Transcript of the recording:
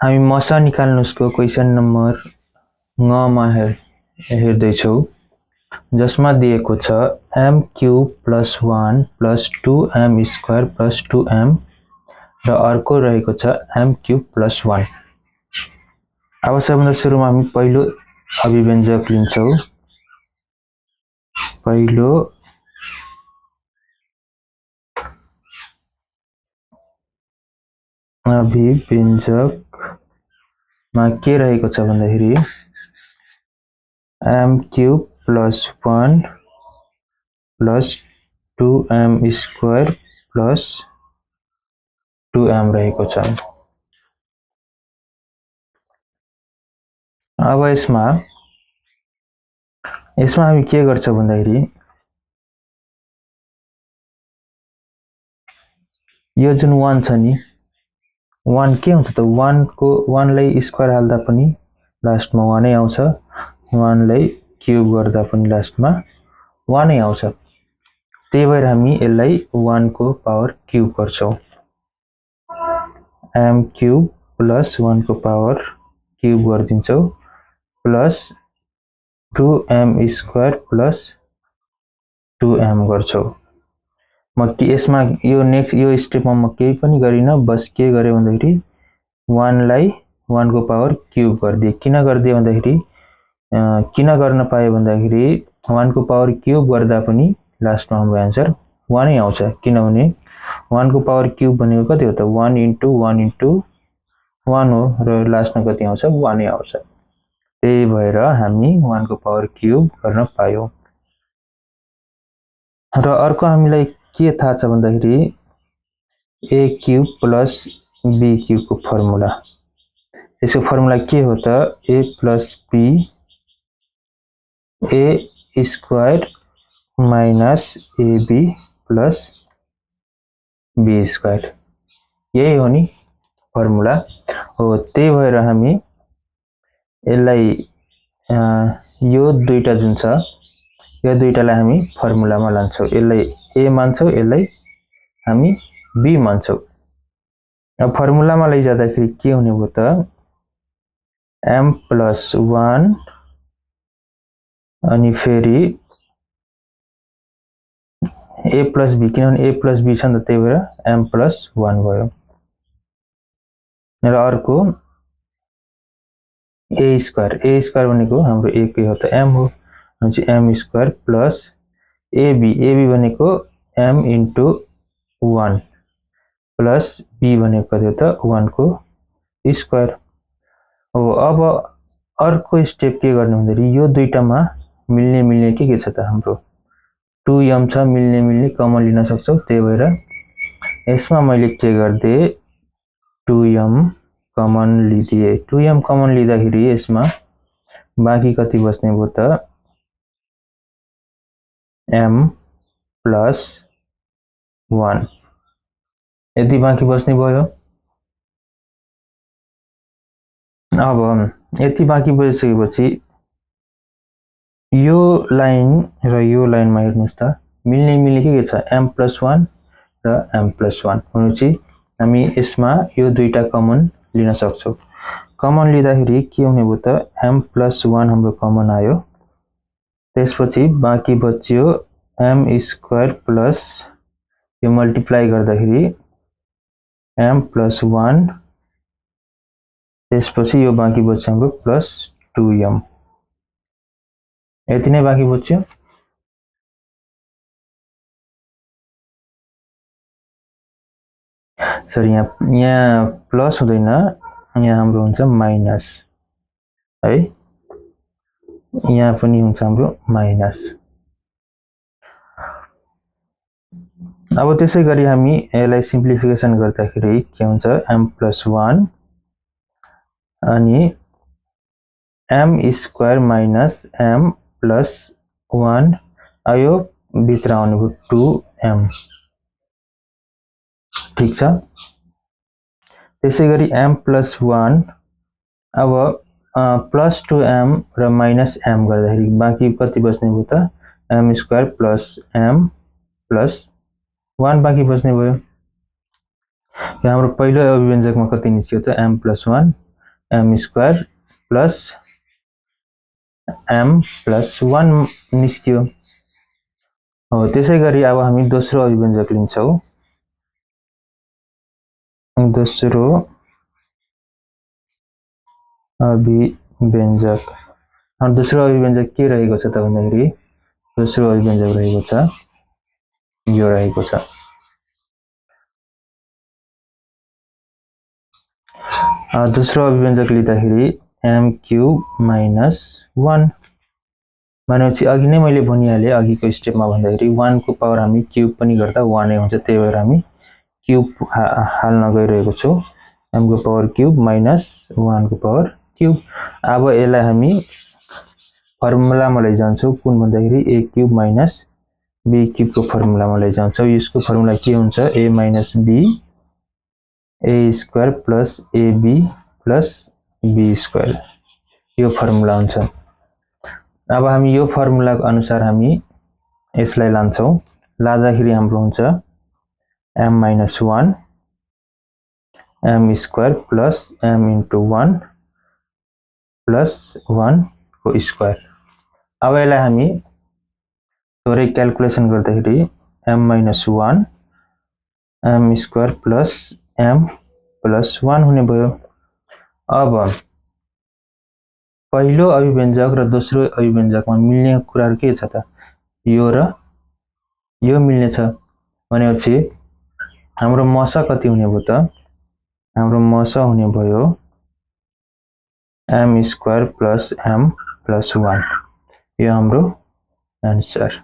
हामी मसा निकाल्नुको क्वेशन नम्बर 9 मा हेर्दै छौं, जसमा दिएको छ m cube plus 1 plus 2m square plus 2m र अर्को रहेको छ m क्यूब प्लस 1। अब सबभन्दा सुरुमा हामी पहिलो अभिव्यञ्जक लिन्छौं। पहिलो अभिव्यञ्जकमा के रहेको छ भन्दाखेरि m cube plus 1 plus 2m square plus 2m रहेको छ। अब यसमा हामी के गर्छ भन्दाखेरि यो जुन 1 छ नि, 1 के हुन्छ त 1 लाई स्क्वायर हाल्दा पनि लास्टमा 1 नै आउँछ, 1 लाई क्यूब गर्दा पनि लास्टमा 1 नै आउँछ। त्यही भएर हामी यसलाई 1 को पावर क्यूब गर्छौं। m क्यूब प्लस 1 को पावर क्यूब गर्दिन्छौं plus 2m square plus 2m गर्छौं। म यसमा यो स्टेपमा म केही पनि गरिन, बस के गरे भन्दाखेरि 1 लाई 1 को पावर क्यूब गर्दिए। किन गर्दिए भन्दाखेरि किन गर्न पाए भन्दाखेरि 1 को पावर क्यूब गर्दा पनि लास्टमा हाम्रो आन्सर 1 नै आउँछ, किनभने 1 को पावर क्यूब भनेको कति हो त 1 into 1 into 1 हो र लास्टमा कति आउँछ 1 नै आउँछ। त्यही भएर हामी 1 को पावर क्यूब गर्न पायौं। र अर्को हामीलाई के थाहा छ भन्दाखेरि a cube plus b cube को फर्मुला। यसको फर्मुला के हो त a plus b a square minus ab plus b square, यही हो नि फर्मुला हो। त्यही भएर हामी यसलाई यो दुईटा जुन छ यो दुईटालाई हामी फर्मुलामा लान्छौं। यसलाई a मान्छौं, यसलाई हामी b मान्छौं। अब फर्मुलामा लैजाँदाखेरि के हुने भयो त m प्लस 1 अनि फेरि a प्लस b, किनभने a प्लस b छ नि त, त्यही भएर m प्लस 1 भयो। र अर्को a स्क्वायर भनेको हाम्रो a कै हो त m हो, अनि m स्क्वायर प्लस ab भनेको m into 1 प्लस b भनेको कति हो त 1 को स्क्वायर हो। अब अर्को स्टेप के गर्ने भन्दाखेरि यो दुईटामा मिल्ने के छ त हाम्रो 2m छ, मिल्ने कमन लिन सक्छौं। त्यही भएर यसमा मैले के गर्दे 2m कमन लिदिए। 2m कमन लिँदाखेरि यसमा बाँकी कति बच्ने भयो त m प्लस 1 यति बाँकी बच्ने भयो। अब यति बाँकी बचिसकेपछि यो लाइन र यो लाइनमा हेर्नुस् त मिल्ने के छ m प्लस 1 र m प्लस 1 भनेपछि हामी यसमा यो दुईटा कमन लिन सक्छौं। कमन लिँदाखेरि के हुने भयो त m प्लस 1 हाम्रो कमन आयो, त्यसपछि बाँकी बच्यो m स्क्वायर प्लस यो मल्टिप्लाई गर्दाखेरि m प्लस 1, त्यसपछि यो बाँकी बच्यो हाम्रो प्लस 2m, यति नै बाँकी बच्यो। सरी यहाँ प्लस हुँदैन, यहाँ हाम्रो हुन्छ माइनस है, यहाँ पनि हुन्छ हाम्रो माइनस। अब त्यसै गरी हामी यसलाई सिम्प्लिफिकेसन गर्दाखेरि के हुन्छ m प्लस 1 अनि m square minus m plus 1 आयो, भित्र आउने भयो 2m, ठीक छ। त्यसै गरी m प्लस 1 अब प्लस 2m र माइनस m गर्दाखेरि बाँकी कति बच्ने भयो त m square plus m plus 1 बाँकी बच्ने भयो। हाम्रो पहिलो अभिव्यञ्जकमा कति निस्क्यो त m plus 1 m square plus m plus 1 निस्क्यो। हो त्यसैगरी अब हामी दोस्रो अभिव्यञ्जक लिन्छौं। दोस्रो अभिव्यञ्जक के रहेको छ त भन्दाखेरि दोस्रो अभिव्यञ्जक रहेको छ यो रहेको छ। दोस्रो अभिव्यञ्जक लिँदाखेरि m क्यूब माइनस 1 भनेपछि अघि नै मैले भनिहाले अघिको स्टेपमा भन्दाखेरि 1 को पावर हामी क्यूब पनि गर्दा 1 नै हुन्छ, त्यही भएर हामी क्यूब हाल्न गइरहेको छौं। m को पावर क्यूब माइनस 1 को पावर क्यूब। अब यसलाई हामी फर्मुलामा लैजान्छौं, कुन भन्दाखेरि a cube minus b cube को फर्मुलामा लैजान्छौं। यसको फर्मुला के हुन्छ a minus b a square plus ab plus b square, यो फर्मुला हुन्छ। अब हामी यो फर्मुलाको अनुसार हामी यसलाई लान्छौं, लाँदाखेरि हाम्रो हुन्छ m minus 1 m square plus m into 1 plus 1 को स्क्वायर। अब यसलाई हामी थोरै क्याल्कुलेसन गर्दाखेरि m minus 1 m square plus m plus 1 हुने भयो। अब पहिलो अभिव्यञ्जक र दोस्रो अभिव्यञ्जकमा मिल्ने कुराहरु के छ त, यो र यो मिल्ने छ भनेपछि हाम्रो मसा कति हुने भयो त, हाम्रो मसा हुने भयो m square plus m plus 1, यो हाम्रो आन्सर।